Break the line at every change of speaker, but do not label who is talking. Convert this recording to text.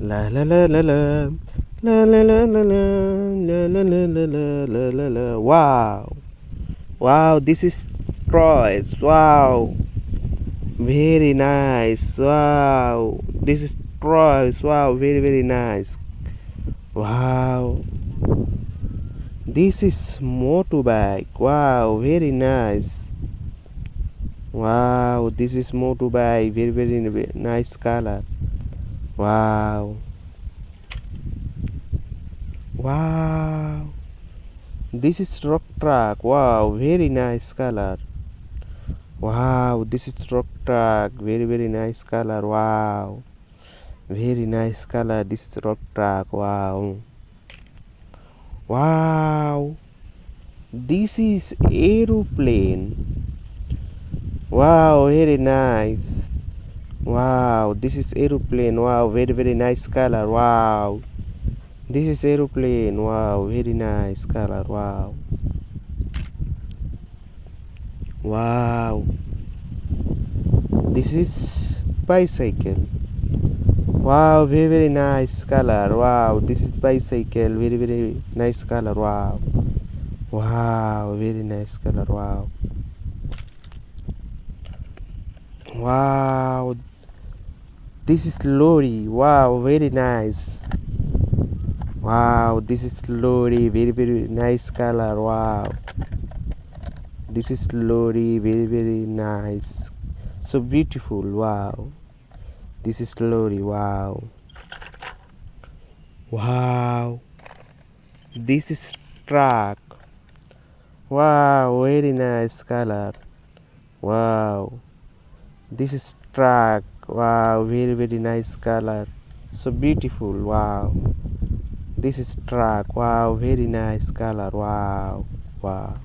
La la la la la. La la la la la. La la la la la la la. Wow. Wow, this is Troy's. Wow. Very nice. Wow. This is Troy's. Wow, very very nice. Wow. This is motorbike. Wow, very nice. Wow, this is motorbike. Very very nice color. Wow. Wow. This is truck. Wow, very nice color. Wow, this is truck. Very very nice color. Wow. Very nice color. This is truck. Wow. Wow. This is aeroplane. Wow, very nice. Wow, this is aeroplane. Wow, very very nice color. Wow. This is aeroplane. Wow, very nice color. Wow. Wow. This is bicycle. Wow, very very nice color. Wow, this is bicycle. Very very nice color. Wow. Wow, very nice color. Wow. Wow. This is lorry. Wow, very nice. Wow, this is lorry. Very very nice color. Wow. This is lorry. Very very nice. So beautiful. Wow. This is lorry. Wow. Wow. This is truck. Wow, very nice color. Wow. This is truck. Wow, very very nice color. So beautiful. Wow. This is truck. Wow, very nice color. Wow. Wow.